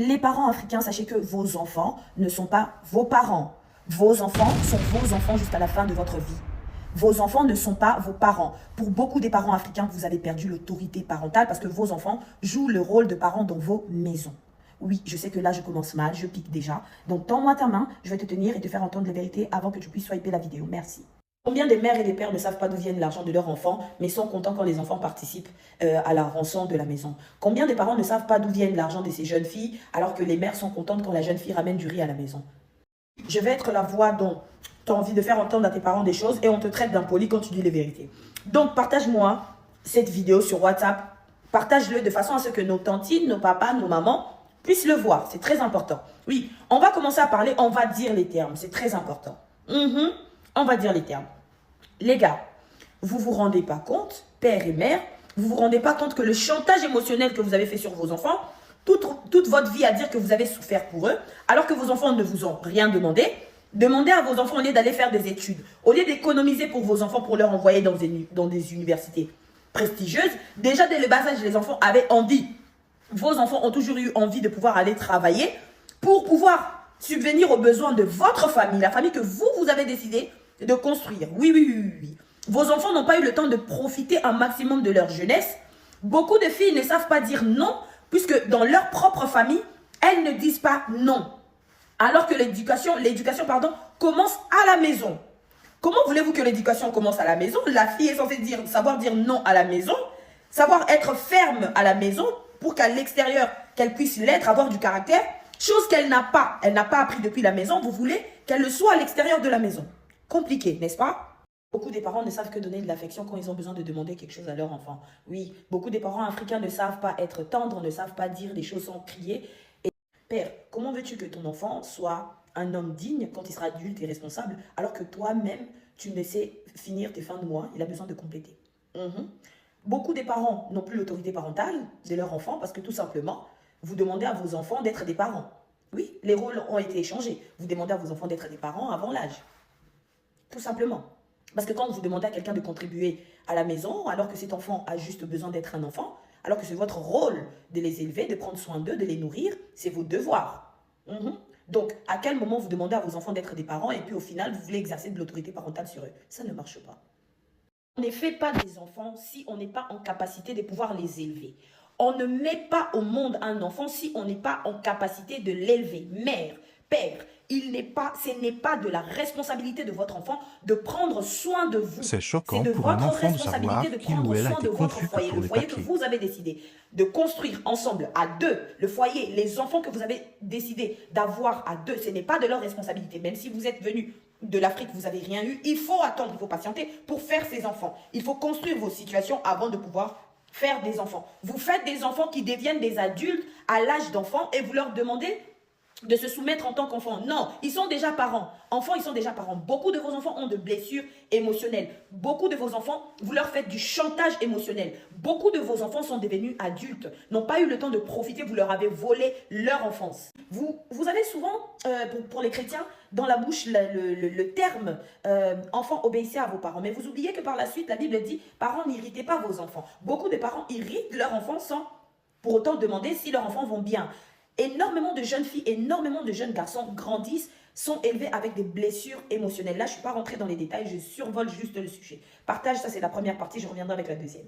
Les parents africains, sachez que vos enfants ne sont pas vos parents. Vos enfants sont vos enfants jusqu'à la fin de votre vie. Vos enfants ne sont pas vos parents. Pour beaucoup des parents africains, vous avez perdu l'autorité parentale parce que vos enfants jouent le rôle de parents dans vos maisons. Oui, je sais que là, je commence mal, je pique déjà. Donc, tends-moi ta main, je vais te tenir et te faire entendre les vérités avant que tu puisses swiper la vidéo. Merci. Combien de mères et de pères ne savent pas d'où vient l'argent de leurs enfants, mais sont contents quand les enfants participent à la rançon de la maison? Combien de parents ne savent pas d'où vient l'argent de ces jeunes filles, alors que les mères sont contentes quand la jeune fille ramène du riz à la maison? Je vais être la voix dont tu as envie de faire entendre à tes parents des choses et on te traite d'impoli quand tu dis les vérités. Donc, partage-moi cette vidéo sur WhatsApp. Partage-le de façon à ce que nos tantines, nos papas, nos mamans puissent le voir. C'est très important. Oui, on va commencer à parler, on va dire les termes. C'est très important. On va dire les termes. Les gars, vous ne vous rendez pas compte, père et mère, vous ne vous rendez pas compte que le chantage émotionnel que vous avez fait sur vos enfants, toute votre vie à dire que vous avez souffert pour eux, alors que vos enfants ne vous ont rien demandé. Demandez à vos enfants, au lieu d'aller faire des études, au lieu d'économiser pour vos enfants pour leur envoyer dans des universités prestigieuses, déjà dès le bas âge, les enfants avaient envie. Vos enfants ont toujours eu envie de pouvoir aller travailler pour pouvoir subvenir aux besoins de votre famille, la famille que vous avez décidé de construire. Oui. Vos enfants n'ont pas eu le temps de profiter un maximum de leur jeunesse. Beaucoup de filles ne savent pas dire non, puisque dans leur propre famille, elles ne disent pas non. Alors que l'éducation commence à la maison. Comment voulez-vous que l'éducation commence à la maison? La fille est censée savoir dire non à la maison, savoir être ferme à la maison pour qu'à l'extérieur, qu'elle puisse l'être, avoir du caractère, chose qu'elle n'a pas. Elle n'a pas appris depuis la maison. Vous voulez qu'elle le soit à l'extérieur de la maison. Compliqué, n'est-ce pas? Beaucoup des parents ne savent que donner de l'affection quand ils ont besoin de demander quelque chose à leur enfant. Oui, beaucoup des parents africains ne savent pas être tendres, ne savent pas dire des choses sans crier. Et père, comment veux-tu que ton enfant soit un homme digne quand il sera adulte et responsable, alors que toi-même, tu ne laisses finir tes fins de mois, il a besoin de compléter. Beaucoup des parents n'ont plus l'autorité parentale de leur enfant parce que tout simplement, vous demandez à vos enfants d'être des parents. Oui, les rôles ont été échangés. Vous demandez à vos enfants d'être des parents avant l'âge. Tout simplement. Parce que quand vous demandez à quelqu'un de contribuer à la maison, alors que cet enfant a juste besoin d'être un enfant, alors que c'est votre rôle de les élever, de prendre soin d'eux, de les nourrir, c'est vos devoirs. Donc, à quel moment vous demandez à vos enfants d'être des parents et puis au final, vous voulez exercer de l'autorité parentale sur eux? Ça ne marche pas. On ne fait pas des enfants si on n'est pas en capacité de pouvoir les élever. On ne met pas au monde un enfant si on n'est pas en capacité de l'élever. Mère, père, ce n'est pas de la responsabilité de votre enfant de prendre soin de vous. C'est choquant pour un enfant de savoir qu'il ou elle a été conçu que pour le les foyer que papiers. vous avez décidé de construire ensemble à deux, le foyer, les enfants que vous avez décidé d'avoir à deux, ce n'est pas de leur responsabilité. Même si vous êtes venu de l'Afrique, vous n'avez rien eu, il faut attendre, il faut patienter pour faire ces enfants. Il faut construire vos situations avant de pouvoir faire des enfants. Vous faites des enfants qui deviennent des adultes à l'âge d'enfant et vous leur demandez de se soumettre en tant qu'enfant. Non, ils sont déjà parents. Enfants, ils sont déjà parents. Beaucoup de vos enfants ont de blessures émotionnelles. Beaucoup de vos enfants, vous leur faites du chantage émotionnel. Beaucoup de vos enfants sont devenus adultes, n'ont pas eu le temps de profiter, vous leur avez volé leur enfance. Vous avez souvent, pour les chrétiens, dans la bouche le terme enfant, obéissez à vos parents. Mais vous oubliez que par la suite, la Bible dit, parents, n'irritez pas vos enfants. Beaucoup de parents irritent leurs enfants sans pour autant demander si leurs enfants vont bien. Énormément de jeunes filles, énormément de jeunes garçons grandissent, sont élevés avec des blessures émotionnelles. Là, je ne suis pas rentrée dans les détails, je survole juste le sujet. Partage, ça c'est la première partie, je reviendrai avec la deuxième.